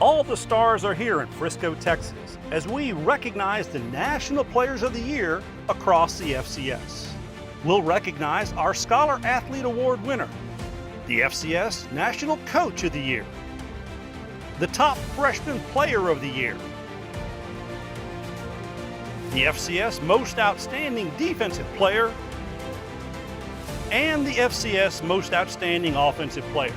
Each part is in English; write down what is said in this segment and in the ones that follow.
All the stars are here in Frisco, Texas, as we recognize the National Players of the Year across the FCS. We'll recognize our Scholar-Athlete Award winner, the FCS National Coach of the Year, the top Freshman Player of the Year, the FCS Most Outstanding Defensive Player, and the FCS Most Outstanding Offensive Player.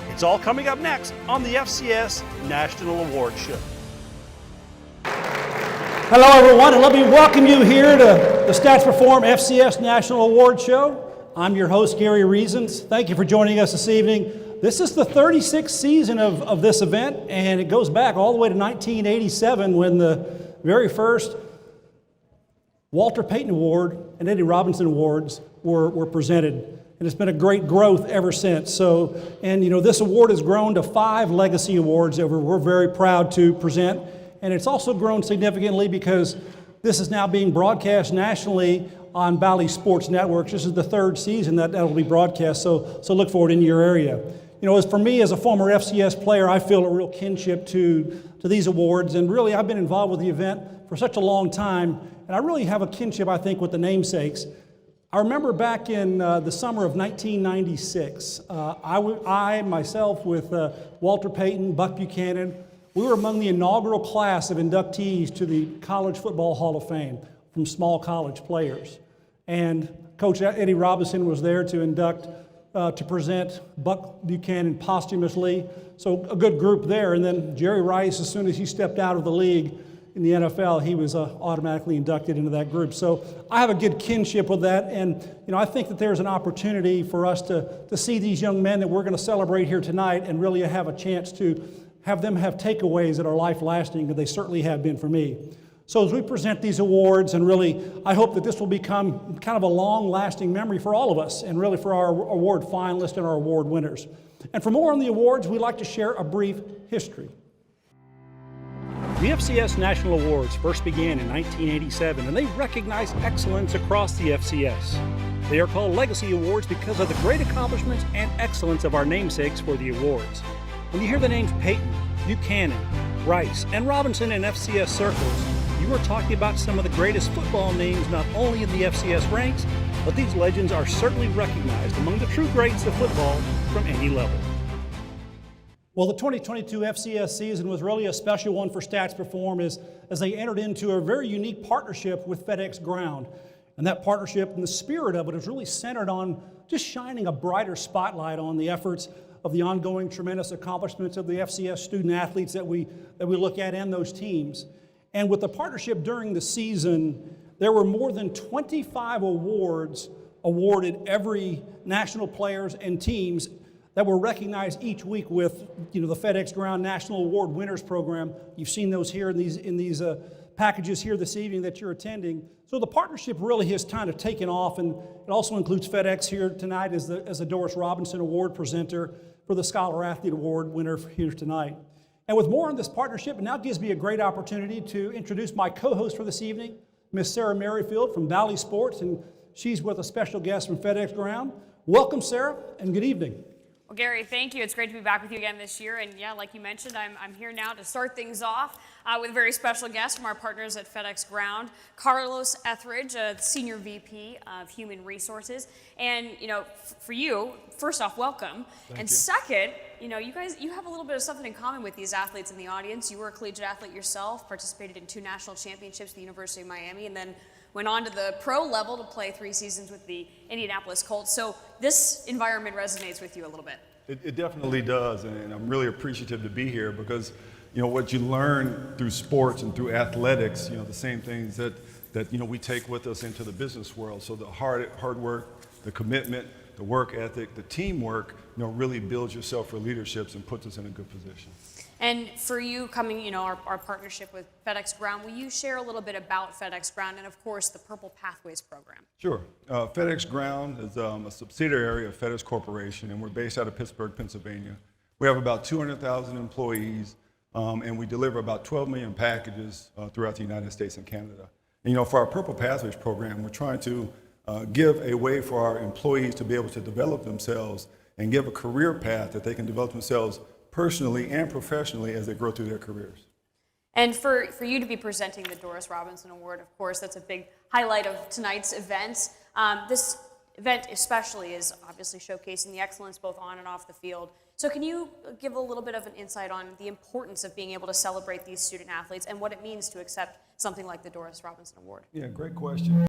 It's all coming up next on the FCS National Award Show. Hello everyone, and let me welcome you here to the Stats Perform FCS National Award Show. I'm your host, Gary Reasons. Thank you for joining us this evening. This is the 36th season of this event, and it goes back all the way to 1987 when the very first Walter Payton Award and Eddie Robinson Awards were presented. And it's been a great growth ever since. This award has grown to 5 legacy awards that we're very proud to present. And it's also grown significantly because this is now being broadcast nationally on Valley Sports Networks. This is the 3rd season that will be broadcast, so look for it in your area. As for me, as a former FCS player, I feel a real kinship to these awards. And really, I've been involved with the event for such a long time. And I really have a kinship, I think, with the namesakes. I remember back in the summer of 1996, I myself with Walter Payton, Buck Buchanan, we were among the inaugural class of inductees to the College Football Hall of Fame from small college players. And Coach Eddie Robinson was there to induct, to present Buck Buchanan posthumously. So a good group there. And then Jerry Rice, as soon as he stepped out of the league, in the NFL, he was automatically inducted into that group. So I have a good kinship with that, and I think that there's an opportunity for us to see these young men that we're going to celebrate here tonight and really have a chance to have them have takeaways that are life-lasting, and they certainly have been for me. So as we present these awards, and really I hope that this will become kind of a long-lasting memory for all of us, and really for our award finalists and our award winners. And for more on the awards, we'd like to share a brief history. The FCS National Awards first began in 1987, and they recognize excellence across the FCS. They are called Legacy Awards because of the great accomplishments and excellence of our namesakes for the awards. When you hear the names Payton, Buchanan, Rice, and Robinson in FCS circles, you are talking about some of the greatest football names not only in the FCS ranks, but these legends are certainly recognized among the true greats of football from any level. Well, the 2022 FCS season was really a special one for Stats Perform as they entered into a very unique partnership with FedEx Ground. And that partnership and the spirit of it is really centered on just shining a brighter spotlight on the efforts of the ongoing tremendous accomplishments of the FCS student athletes that we look at and those teams. And with the partnership during the season, there were more than 25 awards awarded every national players and teams that were recognized each week with the FedEx Ground National Award Winners Program. You've seen those here in these packages here this evening that you're attending. So the partnership really has kind of taken off, and it also includes FedEx here tonight as the Doris Robinson Award presenter for the Scholar-Athlete Award winner here tonight. And with more on this partnership, it now gives me a great opportunity to introduce my co-host for this evening, Miss Sarah Merrifield from Valley Sports, and she's with a special guest from FedEx Ground. Welcome, Sarah, and good evening. Well, Gary, thank you. It's great to be back with you again this year. And yeah, like you mentioned, I'm here now to start things off with a very special guest from our partners at FedEx Ground, Carlos Etheridge, Senior VP of Human Resources. And, for you, first off, welcome. Thank and you. Second, you have a little bit of something in common with these athletes in the audience. You were a collegiate athlete yourself, participated in 2 national championships at the University of Miami, and then went on to the pro level to play 3 seasons with the Indianapolis Colts. So this environment resonates with you a little bit. It definitely does, and I'm really appreciative to be here because, what you learn through sports and through athletics, the same things that we take with us into the business world. So the hard work, the commitment, the work ethic, the teamwork, really builds yourself for leaderships and puts us in a good position. And for you coming, our partnership with FedEx Ground, will you share a little bit about FedEx Ground and, of course, the Purple Pathways program? Sure. FedEx Ground is a subsidiary of FedEx Corporation, and we're based out of Pittsburgh, Pennsylvania. We have about 200,000 employees, and we deliver about 12 million packages throughout the United States and Canada. And, for our Purple Pathways program, we're trying to give a way for our employees to be able to develop themselves and give a career path that they can develop themselves personally and professionally as they grow through their careers. And for you to be presenting the Doris Robinson Award, of course, that's a big highlight of tonight's event. This event especially is obviously showcasing the excellence both on and off the field. So can you give a little bit of an insight on the importance of being able to celebrate these student athletes and what it means to accept something like the Doris Robinson Award? Yeah, great question.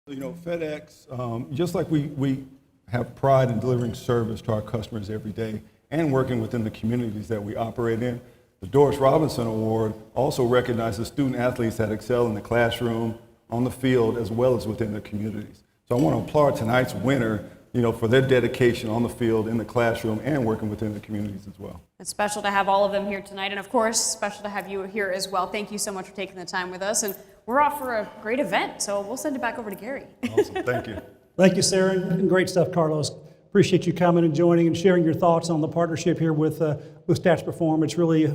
You know, FedEx, just like we have pride in delivering service to our customers every day and working within the communities that we operate in, the Doris Robinson Award also recognizes student athletes that excel in the classroom, on the field, as well as within their communities. So I want to applaud tonight's winner, you know, for their dedication on the field, in the classroom, and working within the communities as well. It's special to have all of them here tonight, and of course, special to have you here as well. Thank you so much for taking the time with us, and we're off for a great event, so we'll send it back over to Gary. Awesome, thank you. Thank you, Sarah, and great stuff, Carlos. Appreciate you coming and joining and sharing your thoughts on the partnership here with Stats Perform. It's really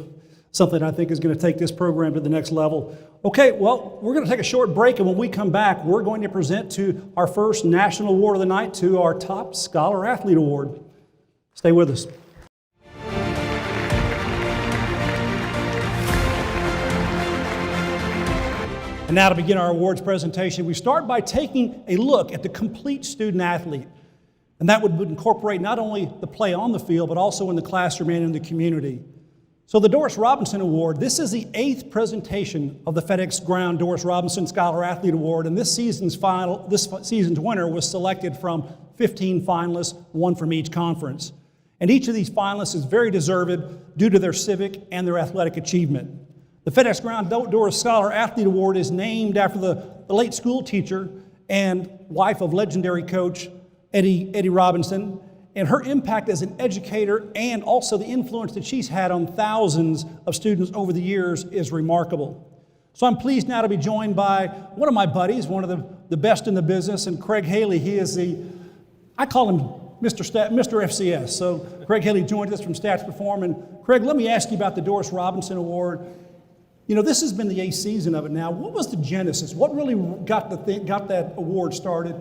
something I think is going to take this program to the next level. Okay, well, we're going to take a short break, and when we come back, we're going to present to our first national award of the night, to our top Scholar-Athlete Award. Stay with us. And now to begin our awards presentation, we start by taking a look at the complete student athlete. And that would incorporate not only the play on the field, but also in the classroom and in the community. So the Doris Robinson Award, this is the 8th presentation of the FedEx Ground Doris Robinson Scholar-Athlete Award, and this season's winner was selected from 15 finalists, one from each conference. And each of these finalists is very deserved due to their civic and their athletic achievement. The FedEx Ground Doris Scholar-Athlete Award is named after the late school teacher and wife of legendary coach Eddie Robinson, and her impact as an educator and also the influence that she's had on thousands of students over the years is remarkable. So I'm pleased now to be joined by one of my buddies, one of the best in the business, and Craig Haley. He is I call him Mr. FCS. So Craig Haley joined us from Stats Perform. And Craig, let me ask you about the Doris Robinson Award. You know, this has been the 8th season of it now. What was the genesis? What really got that award started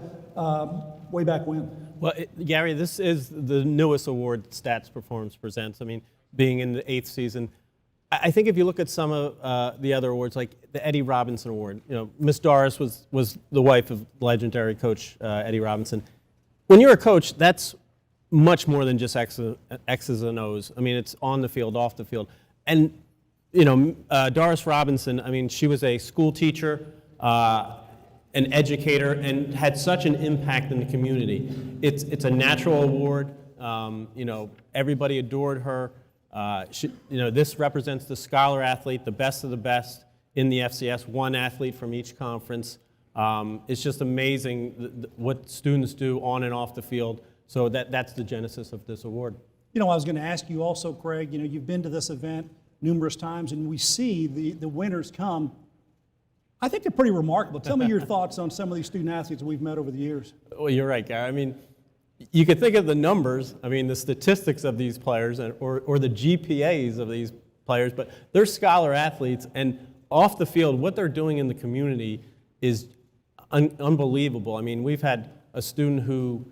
way back when? Well, Gary, this is the newest award that Stats Performs presents. I mean, being in the 8th season, I think if you look at some of the other awards, like the Eddie Robinson Award, you know, Miss Doris was the wife of legendary coach Eddie Robinson. When you're a coach, that's much more than just X's and O's. I mean, it's on the field, off the field. And, you know, Doris Robinson, I mean, she was a school teacher, an educator, and had such an impact in the community. It's a natural award. You know, everybody adored her. You know, this represents the scholar athlete, the best of the best in the FCS, one athlete from each conference. It's just amazing what students do on and off the field. So that's the genesis of this award. You know, I was going to ask you also, Craig, you know, you've been to this event numerous times, and we see the winners come. I think they're pretty remarkable. Tell me your thoughts on some of these student athletes we've met over the years. Well, you're right, Gary. I mean, you could think of the numbers, I mean, the statistics of these players or the GPAs of these players, but they're scholar athletes, and off the field, what they're doing in the community is unbelievable. I mean, we've had a student who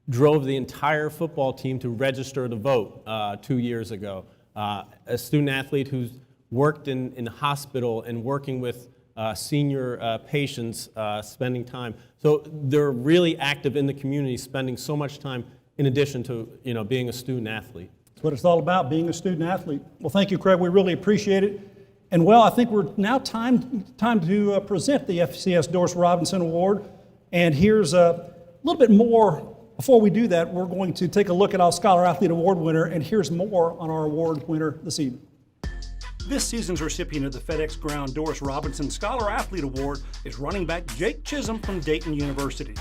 drove the entire football team to register to vote 2 years ago. A student athlete who's worked in the hospital and working with senior patients, spending time. So they're really active in the community, spending so much time in addition to, you know, being a student athlete. That's what it's all about, being a student athlete. Well, thank you, Craig. We really appreciate it. And well, I think we're now time to present the FCS Doris Robinson Award. And here's a little bit more. Before we do that, we're going to take a look at our Scholar Athlete Award winner, and here's more on our award winner this evening. This season's recipient of the FedEx Ground Doris Robinson Scholar-Athlete Award is running back Jake Chisholm from Dayton University.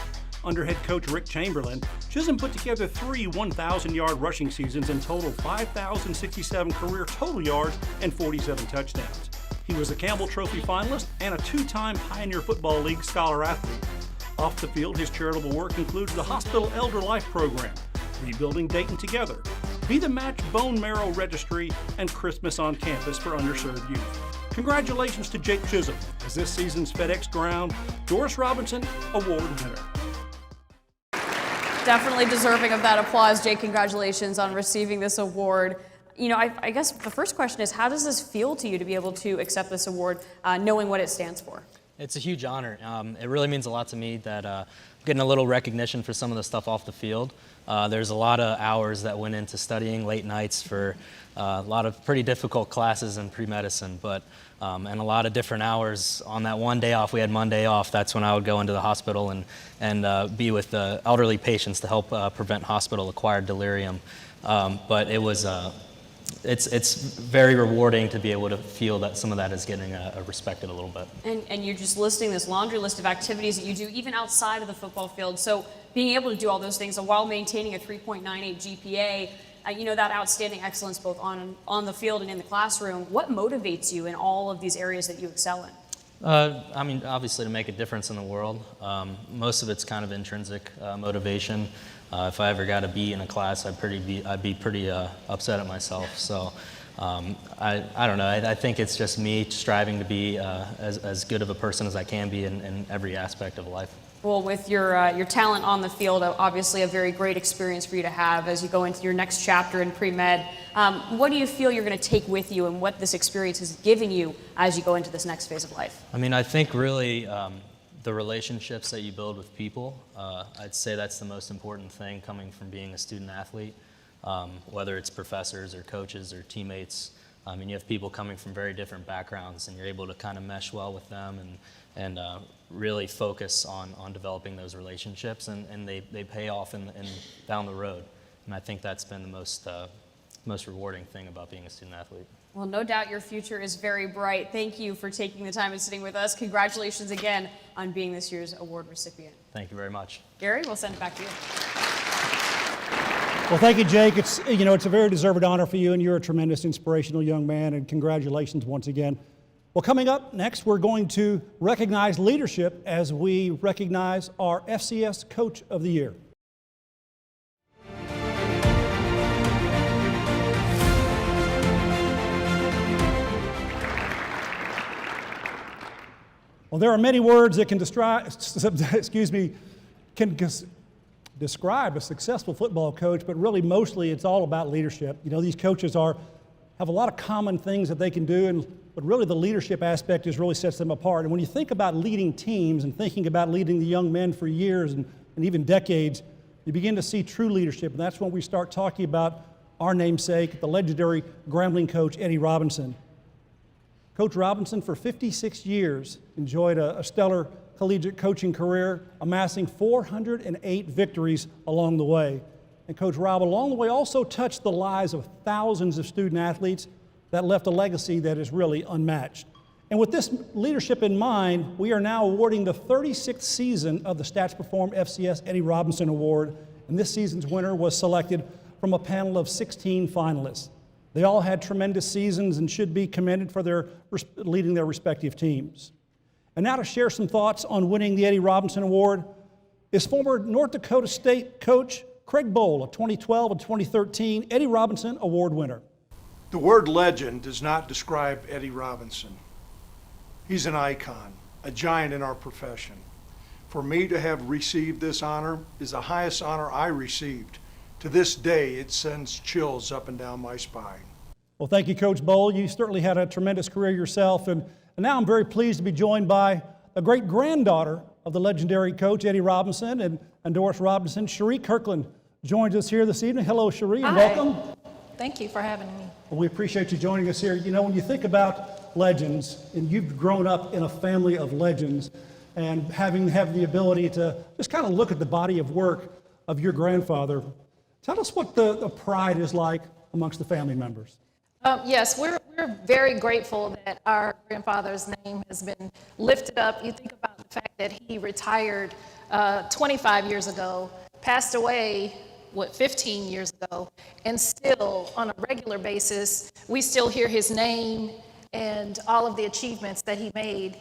Under head coach Rick Chamberlain, Chisholm put together 3 1,000-yard rushing seasons and totaled 5,067 career total yards and 47 touchdowns. He was a Campbell Trophy finalist and a 2-time Pioneer Football League Scholar-Athlete. Off the field, his charitable work includes the Hospital Elder Life Program, Rebuilding Dayton Together, Be the Match Bone Marrow Registry, and Christmas on Campus for underserved youth. Congratulations to Jake Chisholm as this season's FedEx Ground Doris Robinson Award winner. Definitely deserving of that applause, Jake. Congratulations on receiving this award. I guess the first question is, how does this feel to you to be able to accept this award, knowing what it stands for? It's a huge honor. It really means a lot to me that I'm getting a little recognition for some of the stuff off the field. There's a lot of hours that went into studying, late nights for a lot of pretty difficult classes in pre-medicine, and a lot of different hours. On that one day off, we had Monday off, that's when I would go into the hospital and be with the elderly patients to help prevent hospital-acquired delirium. But it was, it's very rewarding to be able to feel that some of that is getting respected a little bit. And you're just listing this laundry list of activities that you do even outside of the football field. So being able to do all those things while maintaining a 3.98 GPA, that outstanding excellence both on the field and in the classroom, what motivates you in all of these areas that you excel in? Obviously to make a difference in the world. Most of it's kind of intrinsic motivation. If I ever got a B in a class, I'd be pretty upset at myself. So I don't know. I think it's just me striving to be as good of a person as I can be in every aspect of life. Well, with your talent on the field, obviously a very great experience for you to have as you go into your next chapter in pre-med. What do you feel you're going to take with you and what this experience has given you as you go into this next phase of life? I think really the relationships that you build with people, I'd say that's the most important thing coming from being a student athlete, whether it's professors or coaches or teammates. You have people coming from very different backgrounds, and you're able to kind of mesh well with them and really focus on developing those relationships, and they pay off in down the road. And I think that's been the most rewarding thing about being a student athlete. Well, no doubt your future is very bright. Thank you for taking the time and sitting with us. Congratulations again on being this year's award recipient. Thank you very much. Gary, we'll send it back to you. Well, thank you, Jake. It's a very deserved honor for you, and you're a tremendous inspirational young man, and congratulations once again. Well, coming up next, we're going to recognize leadership as we recognize our FCS Coach of the Year. Well, there are many words that can describe a successful football coach, but really mostly it's all about leadership. These coaches have a lot of common things that they can do, but really the leadership aspect really sets them apart. And when you think about leading teams and thinking about leading the young men for years and even decades, you begin to see true leadership. And that's when we start talking about our namesake, the legendary Grambling coach, Eddie Robinson. Coach Robinson, for 56 years, enjoyed a stellar collegiate coaching career, amassing 408 victories along the way. And Coach Rob, along the way, also touched the lives of thousands of student athletes that left a legacy that is really unmatched. And with this leadership in mind, we are now awarding the 36th season of the Stats Perform FCS Eddie Robinson Award. And this season's winner was selected from a panel of 16 finalists. They all had tremendous seasons and should be commended for leading their respective teams. And now to share some thoughts on winning the Eddie Robinson Award is former North Dakota State coach Craig Bowl, a 2012 and 2013 Eddie Robinson Award winner. The word legend does not describe Eddie Robinson. He's an icon, a giant in our profession. For me to have received this honor is the highest honor I received. To this day, it sends chills up and down my spine. Well, thank you, Coach Bowl. You certainly had a tremendous career yourself, and now I'm very pleased to be joined by the great-granddaughter of the legendary coach, Eddie Robinson, and Doris Robinson. Cherie Kirkland joins us here this evening. Hello, Cherie, and welcome. Thank you for having me. Well, we appreciate you joining us here. When you think about legends, and you've grown up in a family of legends, and having the ability to just kind of look at the body of work of your grandfather, tell us what the pride is like amongst the family members. Yes, we're very grateful that our grandfather's name has been lifted up. You think about the fact that he retired 25 years ago, passed away, 15 years ago, and still on a regular basis, we still hear his name and all of the achievements that he made.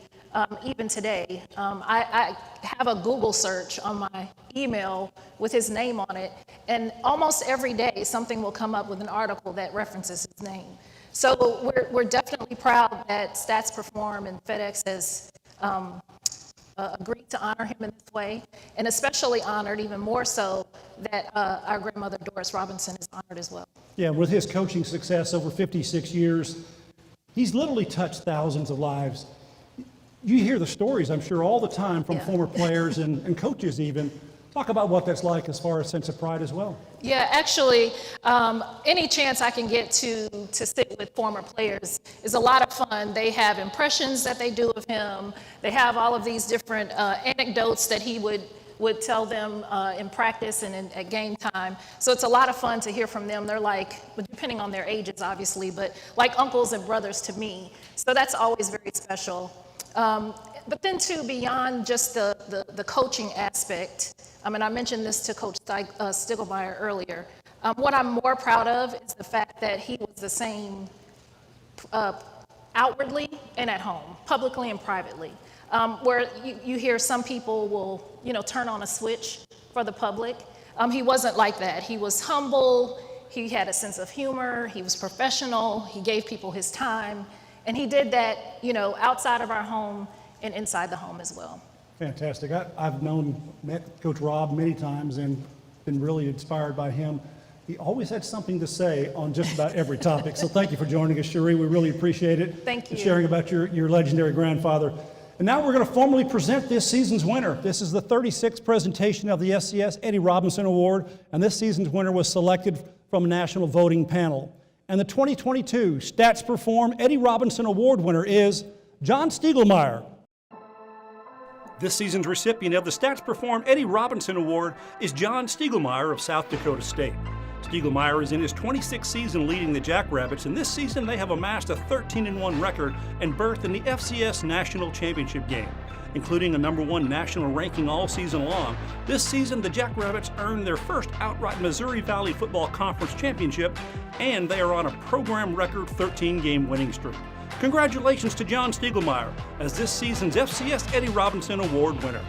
Even today, I have a Google search on my email with his name on it, and almost every day something will come up with an article that references his name. So we're definitely proud that Stats Perform and FedEx has agreed to honor him in this way, and especially honored, even more so, that our grandmother Doris Robinson is honored as well. Yeah, with his coaching success over 56 years, he's literally touched thousands of lives. You hear the stories, I'm sure, all the time from former players and coaches even. Talk about what that's like as far as sense of pride as well. Yeah, actually, any chance I can get to sit with former players is a lot of fun. They have impressions that they do of him. They have all of these different anecdotes that he would tell them in practice and at game time. So it's a lot of fun to hear from them. They're like, depending on their ages, obviously, but like uncles and brothers to me. So that's always very special. But then too, beyond just the coaching aspect, I mean, I mentioned this to Coach Stiegelmeier earlier. What I'm more proud of is the fact that he was the same outwardly and at home, publicly and privately. Where you hear some people will, turn on a switch for the public. He wasn't like that. He was humble. He had a sense of humor. He was professional. He gave people his time. And he did that, outside of our home and inside the home as well. Fantastic. I've met Coach Rob many times and been really inspired by him. He always had something to say on just about every topic. So thank you for joining us, Cherie. We really appreciate it. Thank you. And sharing about your legendary grandfather. And now we're going to formally present this season's winner. This is the 36th presentation of the FCS Eddie Robinson Award, and this season's winner was selected from a national voting panel. And the 2022 Stats Perform Eddie Robinson Award winner is John Stiegelmeier. This season's recipient of the Stats Perform Eddie Robinson Award is John Stiegelmeier of South Dakota State. Stiegelmeier is in his 26th season leading the Jackrabbits, and this season they have amassed a 13-1 record and berthed in the FCS National Championship game. Including a #1 national ranking all season long, this season the Jackrabbits earned their first outright Missouri Valley Football Conference championship, and they are on a program record 13-game winning streak. Congratulations to John Stiegelmeier as this season's FCS Eddie Robinson Award winner.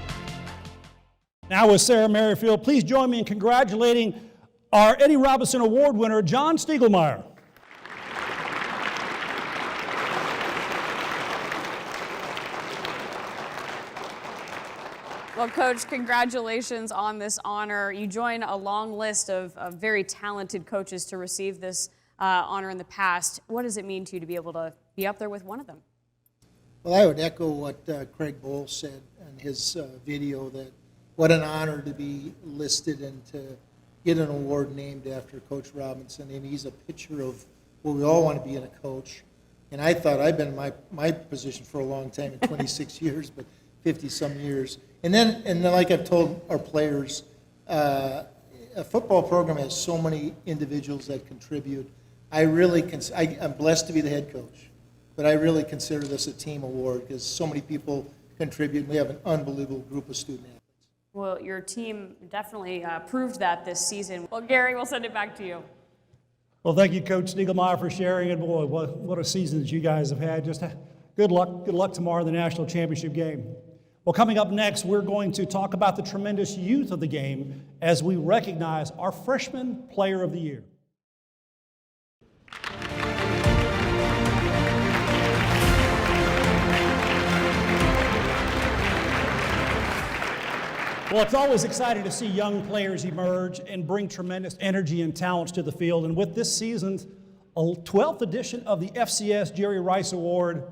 Now with Sarah Merrifield, please join me in congratulating our Eddie Robinson Award winner, John Stiegelmeier. Well, Coach, congratulations on this honor. You join a long list of very talented coaches to receive this honor in the past. What does it mean to you to be able to be up there with one of them? Well, I would echo what Craig Bowles said in his video, that what an honor to be listed and to get an award named after Coach Robinson. And he's a picture of what we all want to be in a coach. And I thought I've been in my position for a long time, 26 years, but 50-some years. And then, like I've told our players, a football program has so many individuals that contribute. I'm blessed to be the head coach, but I really consider this a team award because so many people contribute, and we have an unbelievable group of student athletes. Well, your team definitely proved that this season. Well, Gary, we'll send it back to you. Well, thank you, Coach Stiegelmeier, for sharing it. Boy, what a season that you guys have had. Just good luck tomorrow in the national championship game. Well, coming up next, we're going to talk about the tremendous youth of the game as we recognize our Freshman Player of the Year. Well, it's always exciting to see young players emerge and bring tremendous energy and talents to the field. And with this season's 12th edition of the FCS Jerry Rice Award,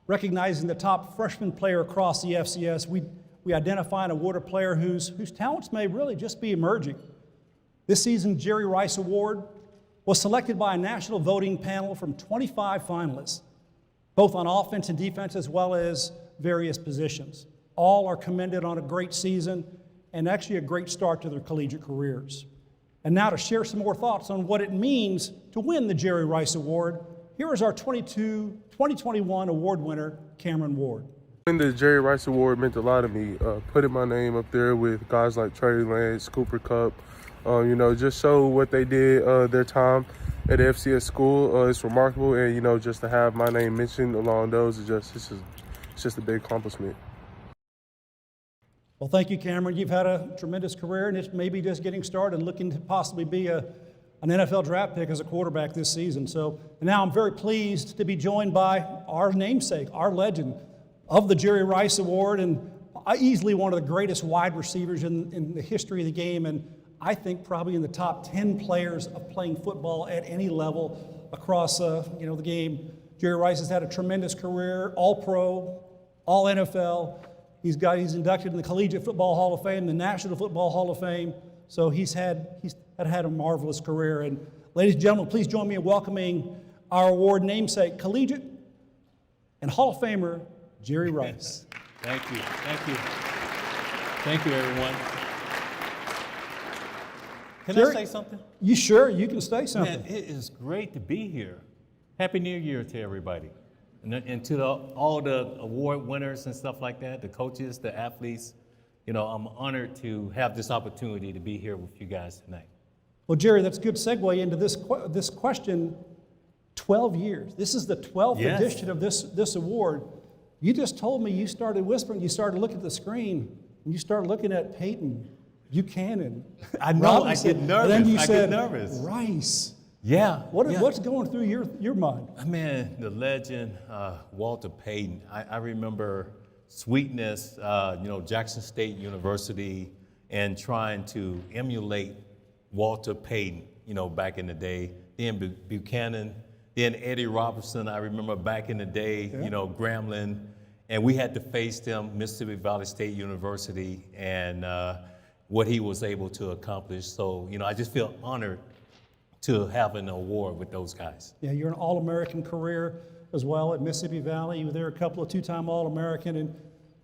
recognizing the top freshman player across the FCS, we identify and award a player whose talents may really just be emerging. This season's Jerry Rice Award was selected by a national voting panel from 25 finalists, both on offense and defense as well as various positions. All are commended on a great season and actually a great start to their collegiate careers. And now to share some more thoughts on what it means to win the Jerry Rice Award, here is our 2021 award winner, Cameron Ward. The Jerry Rice Award meant a lot to me. Putting my name up there with guys like Trey Lance, Cooper Kupp, just show what they did their time at the FCS school. It's remarkable, and just to have my name mentioned along those it's just a big accomplishment. Well, thank you, Cameron. You've had a tremendous career, and it's maybe just getting started, looking to possibly be an NFL draft pick as a quarterback this season. So now I'm very pleased to be joined by our namesake, our legend, of the Jerry Rice Award, and easily one of the greatest wide receivers in the history of the game, and I think probably in the top 10 players of playing football at any level across the game. Jerry Rice has had a tremendous career, All-Pro, All-NFL. He's inducted in the Collegiate Football Hall of Fame, the National Football Hall of Fame. So he's had a marvelous career. And ladies and gentlemen, please join me in welcoming our award namesake, Collegiate and Hall of Famer, Jerry Rice. Thank you. Thank you. Thank you, everyone. Can Jerry, I say something? You sure? You can say something. Man, it is great to be here. Happy New Year to everybody. And to all the award winners and stuff like that, the coaches, the athletes, I'm honored to have this opportunity to be here with you guys tonight. Well, Jerry, that's a good segue into this question. 12 years. This is the 12th edition of this award. You just told me you started whispering, you started looking at the screen, and you started looking at Payton, Buchanan. I know, Robinson, I get nervous. And then you said, get nervous. Rice. Yeah. What's going through your mind? Man, the legend, Walter Payton. I remember Sweetness, Jackson State University, and trying to emulate Walter Payton, back in the day. Then Buchanan, then Eddie Robinson, I remember back in the day, Grambling. And we had to face them, Mississippi Valley State University, and what he was able to accomplish. So, I just feel honored to have an award with those guys. Yeah, you're an All-American career as well at Mississippi Valley. You were there a couple of two-time All-American. And,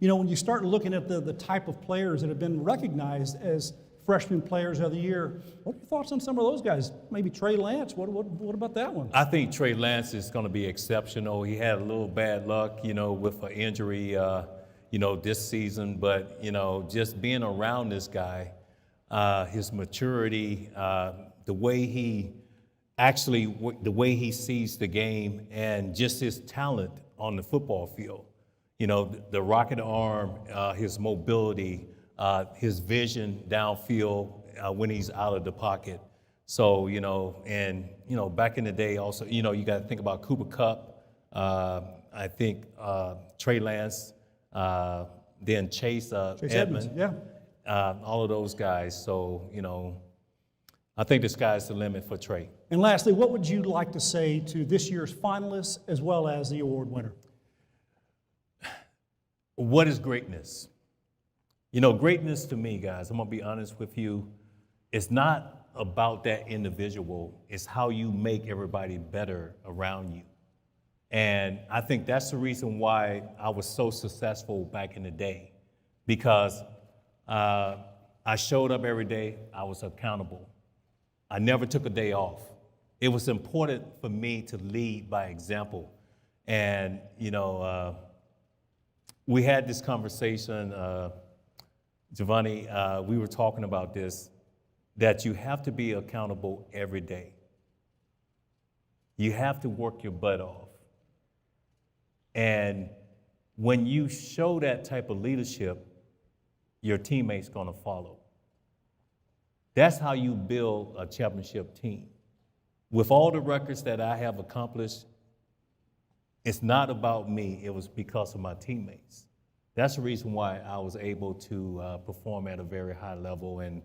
when you start looking at the type of players that have been recognized as freshman players of the year, what are your thoughts on some of those guys? Maybe Trey Lance, what about that one? I think Trey Lance is going to be exceptional. He had a little bad luck, with an injury, this season. But, just being around this guy, his maturity, the way he sees the game, and just his talent on the football field. The rocket arm, his mobility, his vision downfield when he's out of the pocket. So, back in the day also, you got to think about Cooper Kupp, I think Trey Lance, then Chase Edmonds. Yeah. All of those guys. So, I think the sky's the limit for Trey. And lastly, what would you like to say to this year's finalists as well as the award winner? What is greatness? Greatness to me, guys, I'm going to be honest with you, it's not about that individual. It's how you make everybody better around you. And I think that's the reason why I was so successful back in the day, because I showed up every day. I was accountable. I never took a day off. It was important for me to lead by example. And, we had this conversation, Giovanni, we were talking about this, that you have to be accountable every day. You have to work your butt off. And when you show that type of leadership, your teammates gonna follow. That's how you build a championship team. With all the records that I have accomplished, it's not about me, it was because of my teammates. That's the reason why I was able to perform at a very high level, and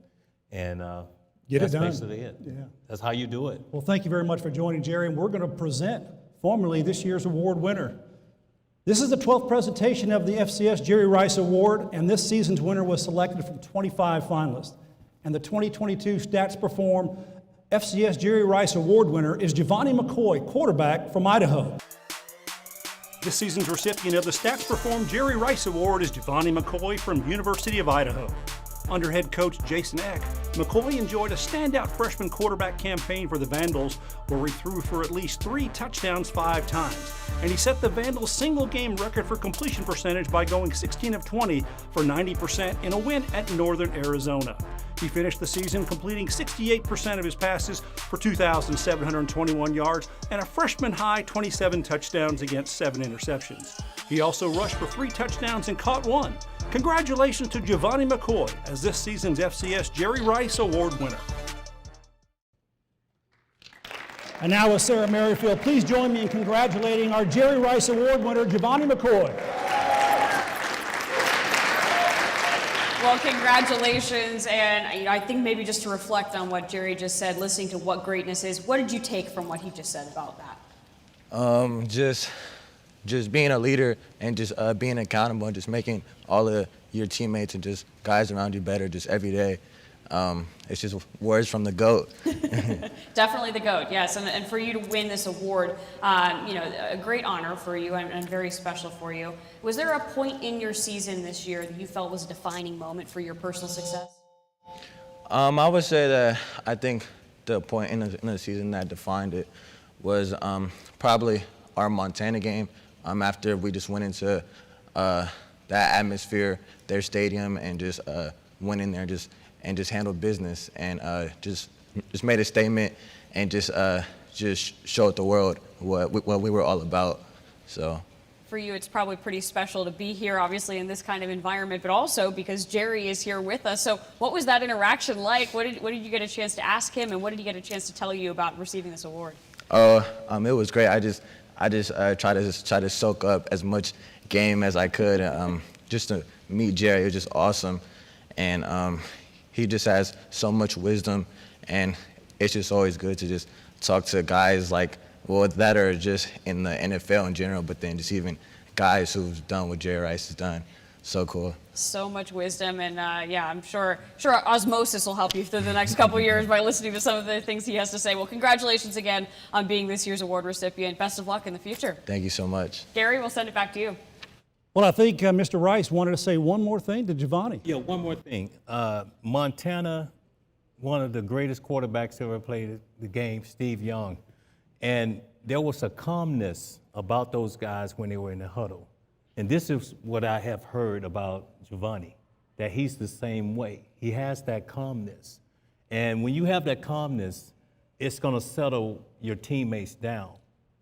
Get that's it done. basically it. Yeah. That's how you do it. Well, thank you very much for joining, Jerry, and we're going to present formally this year's award winner. This is the 12th presentation of the FCS Jerry Rice Award, and this season's winner was selected from 25 finalists. And the 2022 Stats Perform FCS Jerry Rice Award winner is Giovanni McCoy, quarterback from Idaho. This season's recipient of the Stats Perform Jerry Rice Award is Giovanni McCoy from University of Idaho. Under head coach Jason Eck, McCoy enjoyed a standout freshman quarterback campaign for the Vandals, where he threw for at least 3 touchdowns 5 times. And he set the Vandals' single-game record for completion percentage by going 16 of 20 for 90% in a win at Northern Arizona. He finished the season completing 68% of his passes for 2,721 yards and a freshman-high 27 touchdowns against 7 interceptions. He also rushed for 3 touchdowns and caught 1. Congratulations to Giovanni McCoy as this season's FCS Jerry Rice Award winner. And now with Sarah Merrifield, please join me in congratulating our Jerry Rice Award winner, Giovanni McCoy. Well, congratulations, and I think maybe just to reflect on what Jerry just said, listening to what greatness is, what did you take from what he just said about that? Just being a leader and just being accountable and just making all of your teammates and just guys around you better just every day. It's just words from the GOAT. Definitely the GOAT, yes. And for you to win this award, a great honor for you and very special for you. Was there a point in your season this year that you felt was a defining moment for your personal success? I would say that I think the point in the season that defined it was probably our Montana game. After we just went into that atmosphere, their stadium, and just went in there and just handled business and just made a statement and just showed the world what we were all about. So. For you, it's probably pretty special to be here, obviously, in this kind of environment, but also because Jerry is here with us. So what was that interaction like? What did you get a chance to ask him, and what did he get a chance to tell you about receiving this award? It was great. I just tried to soak up as much game as I could. Just to meet Jerry, it was just awesome, and he just has so much wisdom, and it's just always good to just talk to guys that are just in the NFL in general, but then just even guys who've done what Jerry Rice has done. So cool. So much wisdom, and I'm sure osmosis will help you through the next couple of years by listening to some of the things he has to say. Well, congratulations again on being this year's award recipient. Best of luck in the future. Thank you so much. Gary, we'll send it back to you. Well, I think Mr. Rice wanted to say one more thing to Giovanni. Yeah, one more thing. Montana, one of the greatest quarterbacks ever played the game, Steve Young. And there was a calmness about those guys when they were in the huddle. And this is what I have heard about Giovanni, that he's the same way. He has that calmness. And when you have that calmness, it's going to settle your teammates down,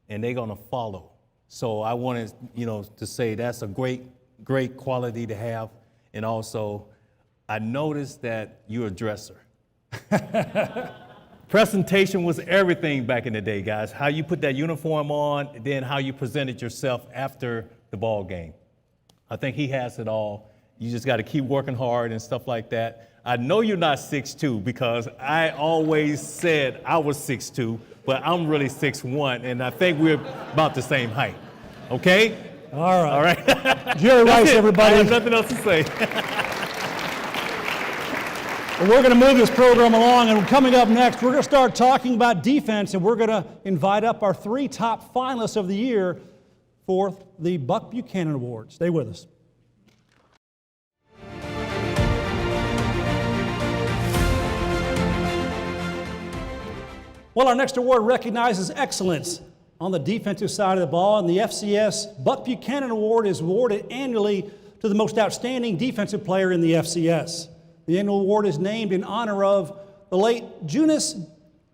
and they're going to follow. So I wanted, to say that's a great quality to have. And also, I noticed that you're a dresser. Presentation was everything back in the day, guys. How you put that uniform on, and then how you presented yourself after the ball game. I think he has it all. You just got to keep working hard and stuff like that. I know you're not 6'2", because I always said I was 6'2", but I'm really 6'1", and I think we're about the same height. Okay? All right. All right. Jerry Rice, everybody. I have nothing else to say. Well, we're going to move this program along, and coming up next, we're going to start talking about defense, and we're going to invite up our 3 top finalists of the year for the Buck Buchanan Award. Stay with us. Well, our next award recognizes excellence on the defensive side of the ball, and the FCS Buck Buchanan Award is awarded annually to the most outstanding defensive player in the FCS. The annual award is named in honor of the late Junius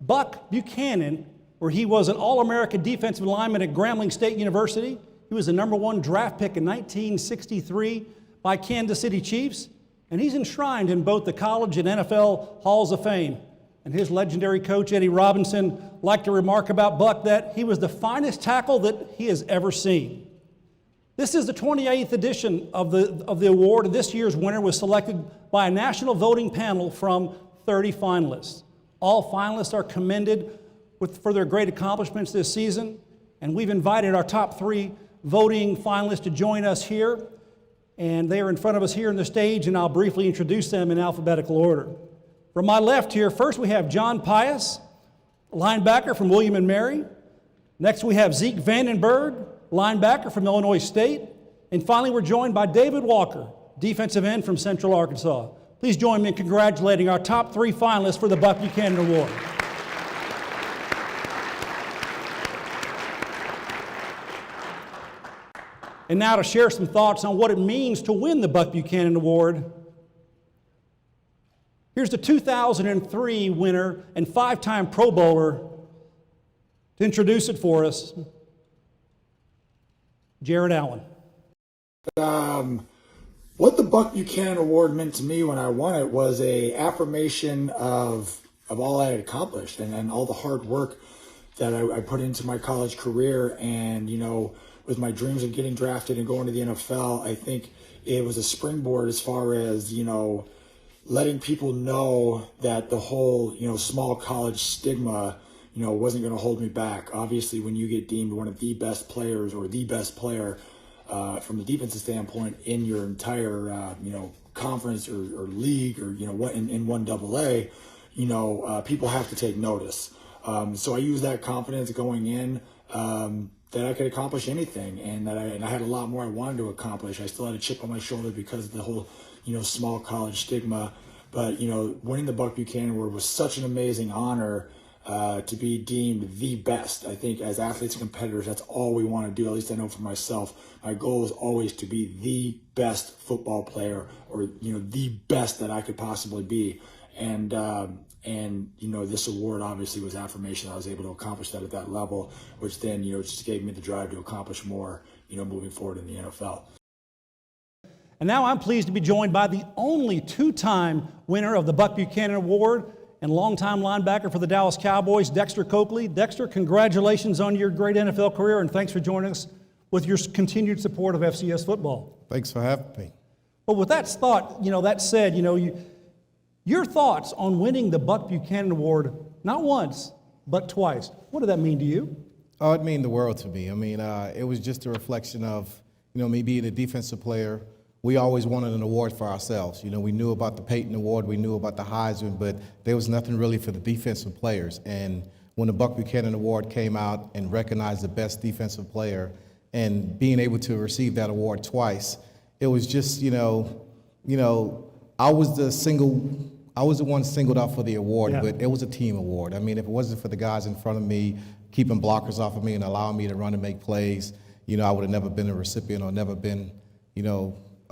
Buck Buchanan, where he was an All-American defensive lineman at Grambling State University. He was the #1 draft pick in 1963 by Kansas City Chiefs, and he's enshrined in both the college and NFL Halls of Fame. And his legendary coach, Eddie Robinson, liked to remark about Buck that he was the finest tackle that he has ever seen. This is the 28th edition of the award, and this year's winner was selected by a national voting panel from 30 finalists. All finalists are commended for their great accomplishments this season, and we've invited our top 3 voting finalists to join us here, and they are in front of us here on the stage, and I'll briefly introduce them in alphabetical order. From my left here, first we have John Pius, linebacker from William & Mary. Next we have Zeke Vandenberg, linebacker from Illinois State. And finally, we're joined by David Walker, defensive end from Central Arkansas. Please join me in congratulating our top 3 finalists for the Buck Buchanan Award. And now to share some thoughts on what it means to win the Buck Buchanan Award, here's the 2003 winner and 5-time Pro Bowler to introduce it for us, Jared Allen. What the Buck Buchanan Award meant to me when I won it was a affirmation of all I had accomplished and all the hard work that I put into my college career. And, with my dreams of getting drafted and going to the NFL, I think it was a springboard as far as, letting people know that the whole, small college stigma, wasn't going to hold me back. Obviously, when you get deemed one of the best players or the best player from the defensive standpoint in your entire, conference or league or, what in 1AA, people have to take notice. So I used that confidence going in that I could accomplish anything, and I had a lot more I wanted to accomplish. I still had a chip on my shoulder because of the whole, small college stigma. But, winning the Buck Buchanan Award was such an amazing honor to be deemed the best. I think as athletes and competitors, that's all we want to do. At least I know for myself, my goal is always to be the best football player or, the best that I could possibly be. And this award obviously was affirmation that I was able to accomplish that at that level, which then, just gave me the drive to accomplish more, moving forward in the NFL. And now I'm pleased to be joined by the only two-time winner of the Buck Buchanan Award and longtime linebacker for the Dallas Cowboys, Dexter Coakley. Dexter, congratulations on your great NFL career, and thanks for joining us with your continued support of FCS football. Thanks for having me. Well, with that thought, that said, your thoughts on winning the Buck Buchanan Award, not once, but twice. What did that mean to you? Oh, it meant the world to me. I mean, it was just a reflection of, me being a defensive player. We always wanted an award for ourselves. We knew about the Payton Award, we knew about the Heisman, but there was nothing really for the defensive players. And when the Buck Buchanan Award came out and recognized the best defensive player and being able to receive that award twice, it was just, I was the one singled out for the award, but it was a team award. I mean, if it wasn't for the guys in front of me, keeping blockers off of me and allowing me to run and make plays, I would have never been a recipient or never been,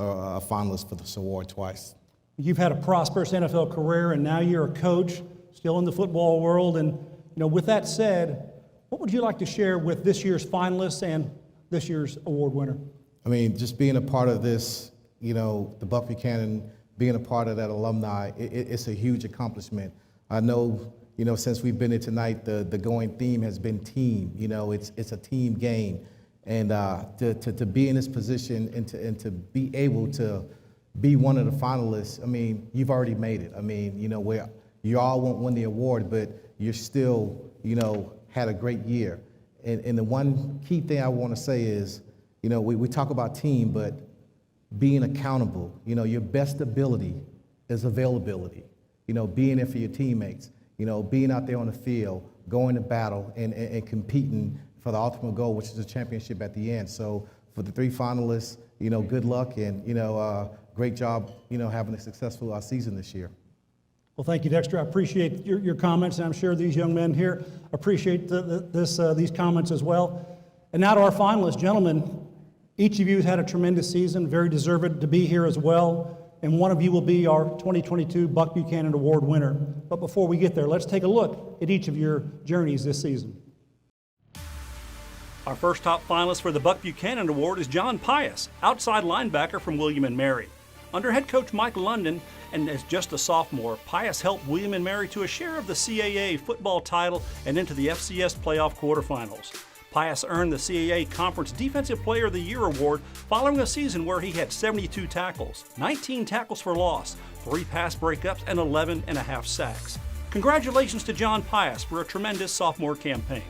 a finalist for this award twice. You've had a prosperous NFL career, and now you're a coach, still in the football world. And, with that said, what would you like to share with this year's finalists and this year's award winner? I mean, just being a part of this, the Buck Buchanan, being a part of that alumni, it's a huge accomplishment. I know, since we've been here tonight, the going theme has been team. It's a team game. And to be in this position and to be able to be one of the finalists, I mean, you've already made it. I mean, where you all won't win the award, but you're still, had a great year. And the one key thing I want to say is, we talk about team, but being accountable. Your best ability is availability. Being there for your teammates. Being out there on the field, going to battle and competing for the ultimate goal, which is a championship at the end. So for the three finalists, good luck and, great job, having a successful season this year. Well, thank you, Dexter. I appreciate your comments, and I'm sure these young men here appreciate these comments as well. And now to our finalists, gentlemen. Each of you has had a tremendous season, very deserved to be here as well. And one of you will be our 2022 Buck Buchanan Award winner. But before we get there, let's take a look at each of your journeys this season. Our first top finalist for the Buck Buchanan Award is John Pius, outside linebacker from William & Mary. Under head coach Mike London, and as just a sophomore, Pius helped William & Mary to a share of the CAA football title and into the FCS playoff quarterfinals. Pius earned the CAA Conference Defensive Player of the Year award following a season where he had 72 tackles, 19 tackles for loss, 3 pass breakups, and 11.5 sacks. Congratulations to John Pius for a tremendous sophomore campaign.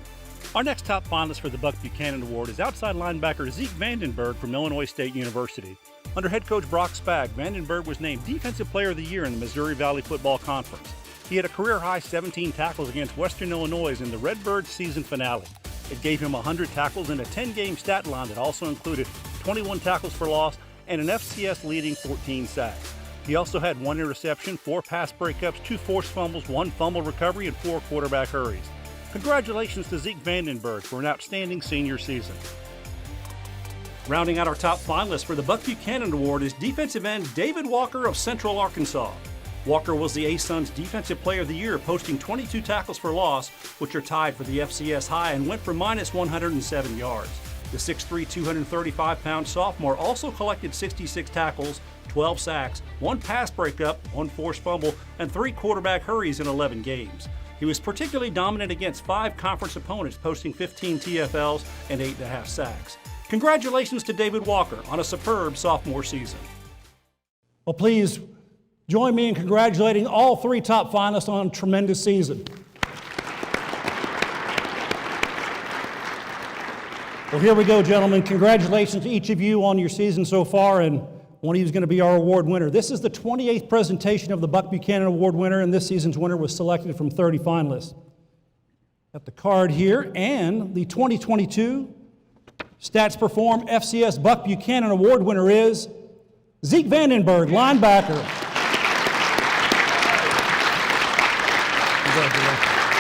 Our next top finalist for the Buck Buchanan Award is outside linebacker Zeke Vandenberg from Illinois State University. Under head coach Brock Spag, Vandenberg was named Defensive Player of the Year in the Missouri Valley Football Conference. He had a career-high 17 tackles against Western Illinois in the Redbirds season finale. It gave him 100 tackles and a 10-game stat line that also included 21 tackles for loss and an FCS leading 14 sacks. He also had 1 interception, 4 pass breakups, 2 forced fumbles, 1 fumble recovery, and 4 quarterback hurries. Congratulations to Zeke Vandenberg for an outstanding senior season. Rounding out our top finalists for the Buck Buchanan Award is defensive end David Walker of Central Arkansas. Walker was the A-Sun's Defensive Player of the Year, posting 22 tackles for loss, which are tied for the FCS high and went for minus 107 yards. The 6'3", 235-pound sophomore also collected 66 tackles, 12 sacks, 1 pass breakup, 1 forced fumble, and 3 quarterback hurries in 11 games. He was particularly dominant against 5 conference opponents, posting 15 TFLs and 8.5 sacks. Congratulations to David Walker on a superb sophomore season. Well, please join me in congratulating all 3 top finalists on a tremendous season. Well, here we go, gentlemen. Congratulations to each of you on your season so far, and one of you is going to be our award winner. This is the 28th presentation of the Buck Buchanan Award winner, and this season's winner was selected from 30 finalists. Got the card here, and the 2022 Stats Perform FCS Buck Buchanan Award winner is Zeke Vandenberg, linebacker.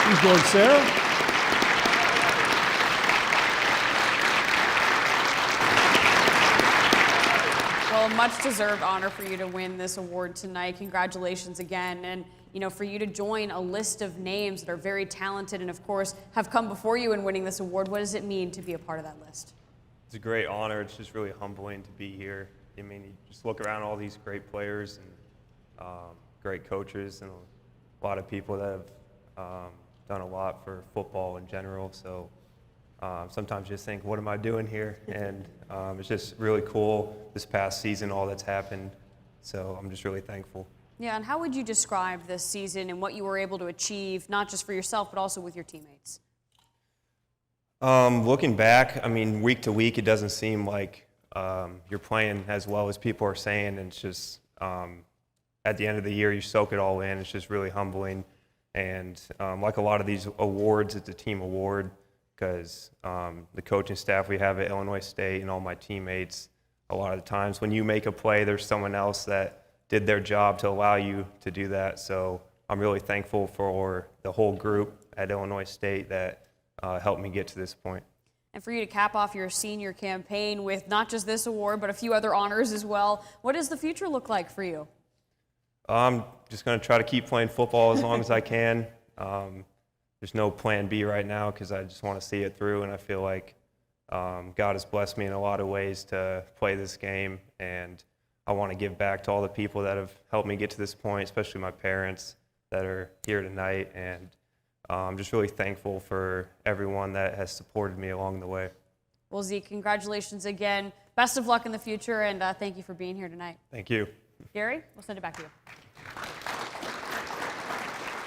He's going, Sarah. Well, a much-deserved honor for you to win this award tonight. Congratulations again. And, you know, for you to join a list of names that are very talented and, of course, have come before you in winning this award, what does it mean to be a part of that list? It's a great honor. It's just really humbling to be here. I mean, you just look around all these great players and great coaches and a lot of people that have done a lot for football in general. So sometimes you just think, what am I doing here? And it's just really cool this past season, all that's happened. So I'm just really thankful. Yeah, and how would you describe this season and what you were able to achieve, not just for yourself, but also with your teammates? Looking back, I mean, week to week, it doesn't seem like you're playing as well as people are saying. And it's just, at the end of the year, you soak it all in. It's just really humbling. And like a lot of these awards, it's a team award because the coaching staff we have at Illinois State and all my teammates, a lot of the times when you make a play, there's someone else that did their job to allow you to do that. So I'm really thankful for the whole group at Illinois State that helped me get to this point. And for you to cap off your senior campaign with not just this award, but a few other honors as well, what does the future look like for you? I'm just going to try to keep playing football as long as I can. There's no plan B right now because I just want to see it through, and I feel like God has blessed me in a lot of ways to play this game, and I want to give back to all the people that have helped me get to this point, especially my parents that are here tonight, and I'm just really thankful for everyone that has supported me along the way. Well, Zeke, congratulations again. Best of luck in the future, and thank you for being here tonight. Thank you. Gary, we'll send it back to you.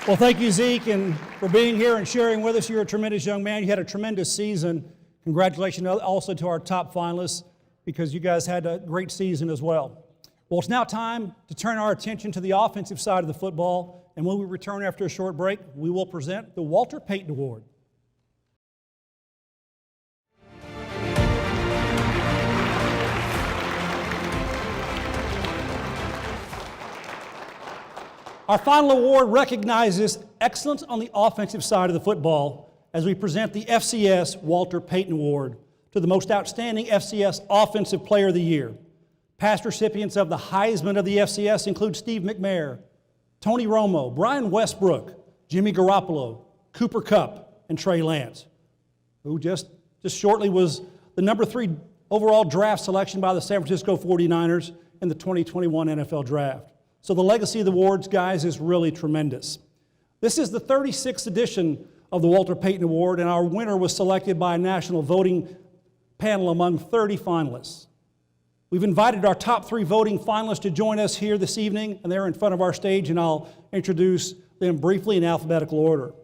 Well, thank you, Zeke, and for being here and sharing with us. You're a tremendous young man. You had a tremendous season. Congratulations also to our top finalists because you guys had a great season as well. Well, it's now time to turn our attention to the offensive side of the football, and when we return after a short break, we will present the Walter Payton Award. Our final award recognizes excellence on the offensive side of the football as we present the FCS Walter Payton Award to the most outstanding FCS Offensive Player of the Year. Past recipients of the Heisman of the FCS include Steve McMayer, Tony Romo, Brian Westbrook, Jimmy Garoppolo, Cooper Kupp, and Trey Lance, who just shortly was the number 3 overall draft selection by the San Francisco 49ers in the 2021 NFL Draft. So the legacy of the awards, guys, is really tremendous. This is the 36th edition of the Walter Payton Award, and our winner was selected by a national voting panel among 30 finalists. We've invited our top 3 voting finalists to join us here this evening, and they're in front of our stage, and I'll introduce them briefly in alphabetical order.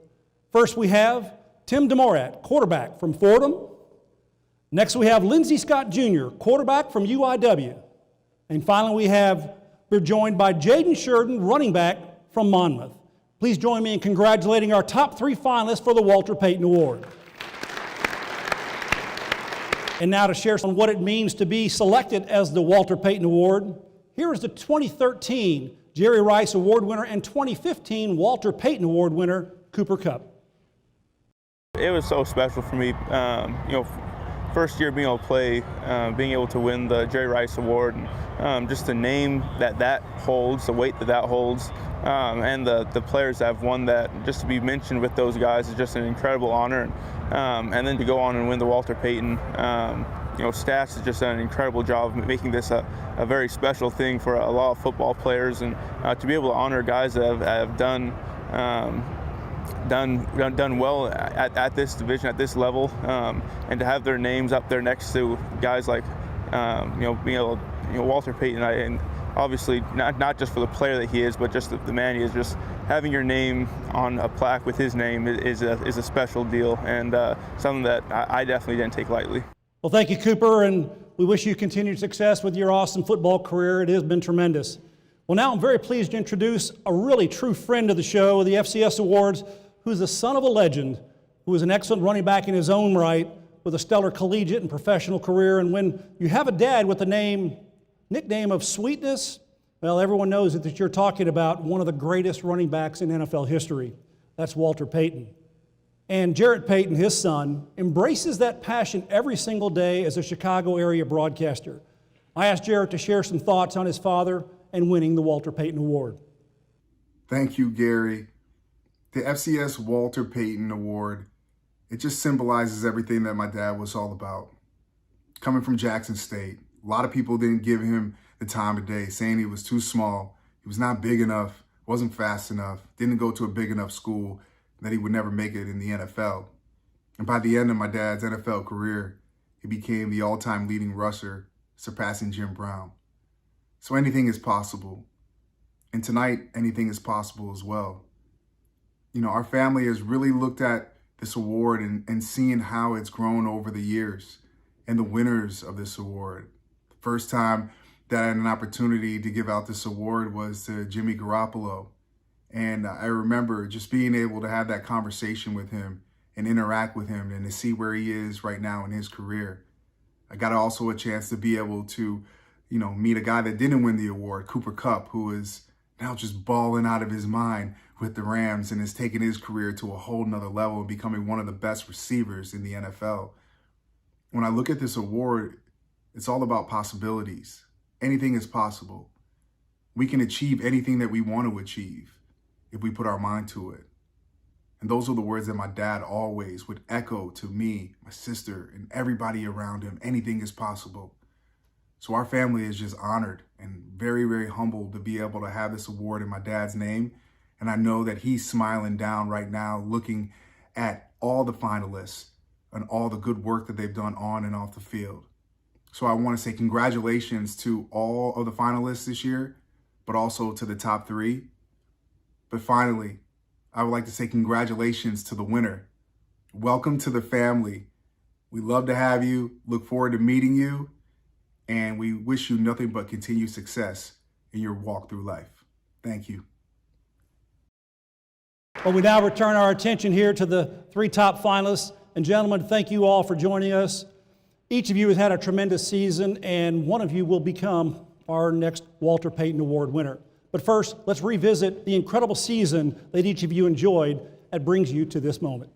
First, we have Tim DeMorat, quarterback from Fordham. Next, we have Lindsey Scott Jr., quarterback from UIW. And finally, we're joined by Jaden Sheridan, running back from Monmouth. Please join me in congratulating our top 3 finalists for the Walter Payton Award. And now to share on what it means to be selected as the Walter Payton Award, here is the 2013 Jerry Rice Award winner and 2015 Walter Payton Award winner, Cooper Kupp. It was so special for me, first year being able to play, being able to win the Jerry Rice Award, and just the name that holds, the weight that holds, and the players that have won that, just to be mentioned with those guys is just an incredible honor. And then to go on and win the Walter Payton, Stats has just done an incredible job of making this a very special thing for a lot of football players, and to be able to honor guys that have done well at this division, at this level, and to have their names up there next to guys like, being able, Walter Payton. obviously not just for the player that he is, but just the man he is. Just having your name on a plaque with his name is a special deal, and something that I definitely didn't take lightly. Well, thank you, Cooper, and we wish you continued success with your awesome football career. It has been tremendous. Well, now I'm very pleased to introduce a really true friend of the show, the FCS Awards, who's the son of a legend, who is an excellent running back in his own right, with a stellar collegiate and professional career. And when you have a dad with the nickname of Sweetness, well, everyone knows that you're talking about one of the greatest running backs in NFL history. That's Walter Payton. And Jarrett Payton, his son, embraces that passion every single day as a Chicago area broadcaster. I asked Jarrett to share some thoughts on his father and winning the Walter Payton Award. Thank you, Gary. The FCS Walter Payton Award, it just symbolizes everything that my dad was all about. Coming from Jackson State, a lot of people didn't give him the time of day, saying he was too small, he was not big enough, wasn't fast enough, didn't go to a big enough school, that he would never make it in the NFL. And by the end of my dad's NFL career, he became the all-time leading rusher, surpassing Jim Brown. So anything is possible. And tonight, anything is possible as well. You know, our family has really looked at this award and seeing how it's grown over the years and the winners of this award. The first time that I had an opportunity to give out this award was to Jimmy Garoppolo. And I remember just being able to have that conversation with him and interact with him and to see where he is right now in his career. I got also a chance to be able to, meet a guy that didn't win the award, Cooper Kupp, who is now just balling out of his mind with the Rams and has taken his career to a whole nother level and becoming one of the best receivers in the NFL. When I look at this award, it's all about possibilities. Anything is possible. We can achieve anything that we want to achieve if we put our mind to it. And those are the words that my dad always would echo to me, my sister, and everybody around him. Anything is possible. So our family is just honored and very, very humbled to be able to have this award in my dad's name. And I know that he's smiling down right now, looking at all the finalists and all the good work that they've done on and off the field. So I want to say congratulations to all of the finalists this year, but also to the top three. But finally, I would like to say congratulations to the winner. Welcome to the family. We love to have you, look forward to meeting you, and we wish you nothing but continued success in your walk through life. Thank you. Well, we now return our attention here to the three top finalists. And gentlemen, thank you all for joining us. Each of you has had a tremendous season, and one of you will become our next Walter Payton Award winner. But first, let's revisit the incredible season that each of you enjoyed that brings you to this moment.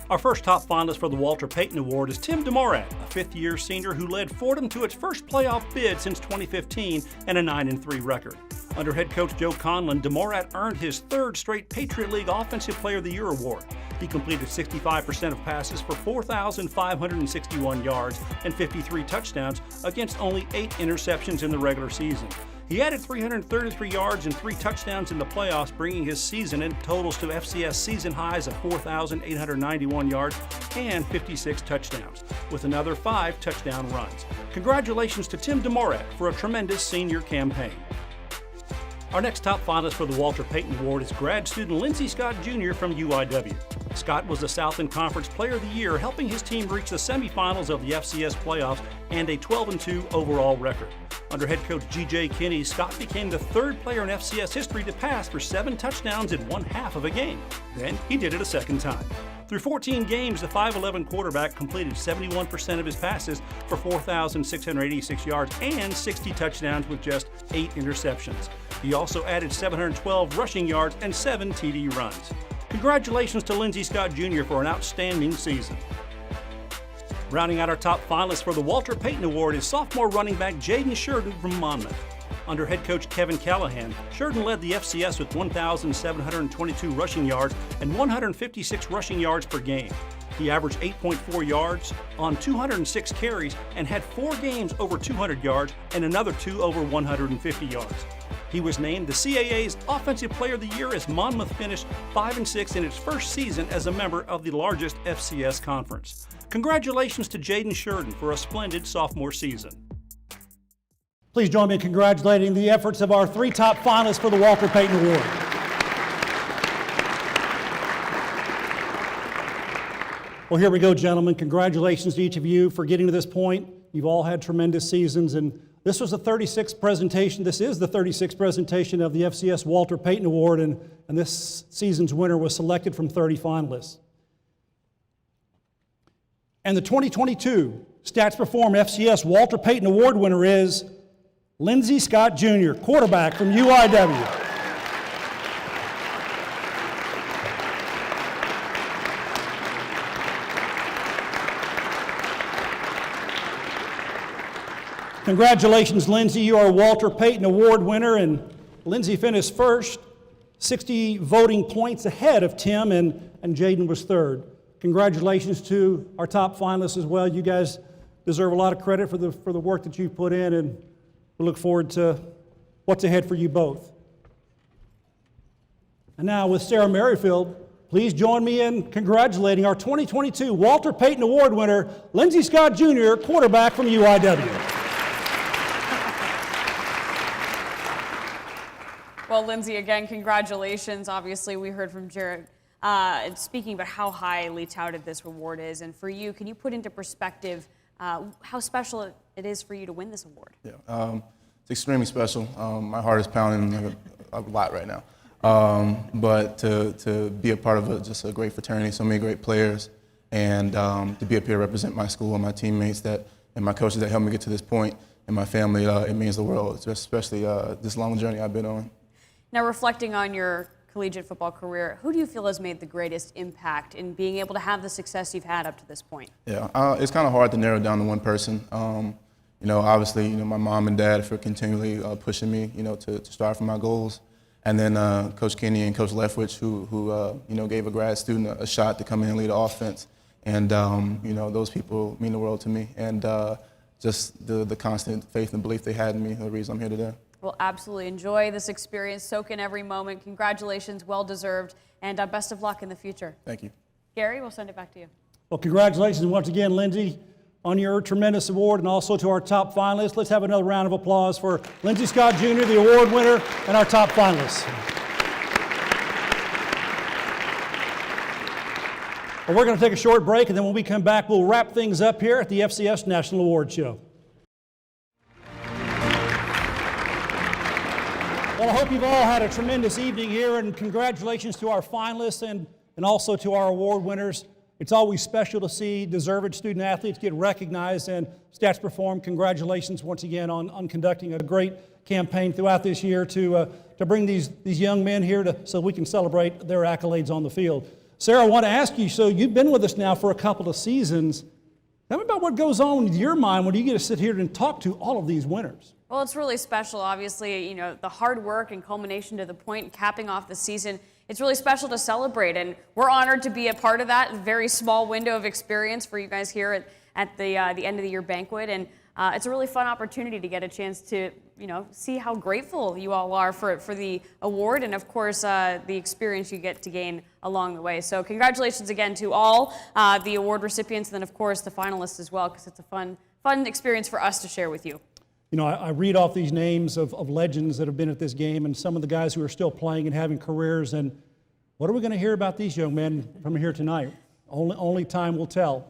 Our first top finalist for the Walter Payton Award is Tim DeMorat, a fifth-year senior who led Fordham to its first playoff bid since 2015 and a 9-3 record. Under head coach Joe Conlon, DeMorat earned his third straight Patriot League Offensive Player of the Year award. He completed 65% of passes for 4,561 yards and 53 touchdowns against only 8 interceptions in the regular season. He added 333 yards and 3 touchdowns in the playoffs, bringing his season in totals to FCS season highs of 4,891 yards and 56 touchdowns, with another 5 touchdown runs. Congratulations to Tim DeMorat for a tremendous senior campaign. Our next top finalist for the Walter Payton Award is grad student Lindsey Scott Jr. from UIW. Scott was the Southland Conference Player of the Year, helping his team reach the semifinals of the FCS playoffs and a 12-2 overall record. Under head coach G.J. Kinney, Scott became the third player in FCS history to pass for 7 touchdowns in one half of a game. Then he did it a second time. Through 14 games, the 5'11 quarterback completed 71% of his passes for 4,686 yards and 60 touchdowns with just 8 interceptions. He also added 712 rushing yards and 7 TD runs. Congratulations to Lindsey Scott Jr. for an outstanding season. Rounding out our top finalists for the Walter Payton Award is sophomore running back Jaden Sheridan from Monmouth. Under head coach Kevin Callahan, Sheridan led the FCS with 1,722 rushing yards and 156 rushing yards per game. He averaged 8.4 yards on 206 carries and had 4 games over 200 yards and another 2 over 150 yards. He was named the CAA's Offensive Player of the Year as Monmouth finished 5-6 in its first season as a member of the largest FCS conference. Congratulations to Jaden Sheridan for a splendid sophomore season. Please join me in congratulating the efforts of our 3 top finalists for the Walter Payton Award. Well, here we go, gentlemen. Congratulations to each of you for getting to this point. You've all had tremendous seasons, and this was the 36th presentation. This is the 36th presentation of the FCS Walter Payton Award, and this season's winner was selected from 30 finalists. And the 2022 Stats Perform FCS Walter Payton Award winner is Lindsey Scott Jr., quarterback from UIW. Congratulations, Lindsey. You are a Walter Payton Award winner, and Lindsey finished first, 60 voting points ahead of Tim, and Jaden was third. Congratulations to our top finalists as well. You guys deserve a lot of credit for the work that you've put in, and we look forward to what's ahead for you both. And now with Sarah Merrifield, please join me in congratulating our 2022 Walter Payton Award winner, Lindsey Scott Jr., quarterback from UIW. Well, Lindsey, again, congratulations. Obviously, we heard from Jared speaking about how highly touted this award is. And for you, can you put into perspective how special it is for you to win this award? Yeah, it's extremely special. My heart is pounding a lot right now. But to be a part of just a great fraternity, so many great players, and to be up here to represent my school and my teammates and my coaches that helped me get to this point, and my family, it means the world, especially this long journey I've been on. Now, reflecting on your collegiate football career, who do you feel has made the greatest impact in being able to have the success you've had up to this point? Yeah, it's kind of hard to narrow down to one person. Obviously, my mom and dad for continually pushing me, to strive for my goals. And then Coach Kenny and Coach Leftwich, who gave a grad student a shot to come in and lead the offense. And, those people mean the world to me. And just the constant faith and belief they had in me, the reason I'm here today. Well, absolutely enjoy this experience, soak in every moment. Congratulations, well-deserved, and best of luck in the future. Thank you. Gary, we'll send it back to you. Well, congratulations once again, Lindsey, on your tremendous award, and also to our top finalists. Let's have another round of applause for Lindsey Scott Jr., the award winner, and our top finalists. Well, we're going to take a short break, and then when we come back, we'll wrap things up here at the FCS National Award Show. Well, I hope you've all had a tremendous evening here, and congratulations to our finalists and also to our award winners. It's always special to see deserved student athletes get recognized, and Stats Perform, congratulations once again on conducting a great campaign throughout this year to bring these young men here so we can celebrate their accolades on the field. Sarah, I want to ask you, so you've been with us now for a couple of seasons. Tell me about what goes on in your mind when you get to sit here and talk to all of these winners. Well, it's really special, obviously, the hard work and culmination to the point, capping off the season. It's really special to celebrate, and we're honored to be a part of that very small window of experience for you guys here at the end of the year banquet. And it's a really fun opportunity to get a chance to, see how grateful you all are for the award and, of course, the experience you get to gain along the way. So congratulations again to all the award recipients, and then, of course, the finalists as well, because it's a fun experience for us to share with you. I read off these names of legends that have been at this game and some of the guys who are still playing and having careers, and what are we going to hear about these young men from here tonight? Only time will tell.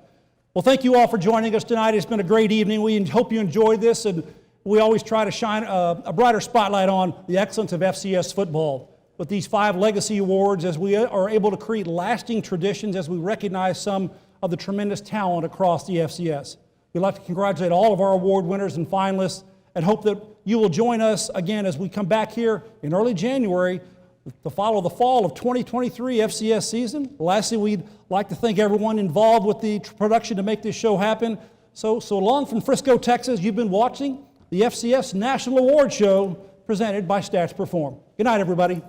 Well, thank you all for joining us tonight. It's been a great evening. We hope you enjoyed this, and we always try to shine a brighter spotlight on the excellence of FCS football with these 5 legacy awards as we are able to create lasting traditions as we recognize some of the tremendous talent across the FCS. We'd like to congratulate all of our award winners and finalists and hope that you will join us again as we come back here in early January to follow the fall of 2023 FCS season. Lastly, we'd like to thank everyone involved with the production to make this show happen. So long from Frisco, Texas, you've been watching the FCS National Award Show presented by Stats Perform. Good night, everybody.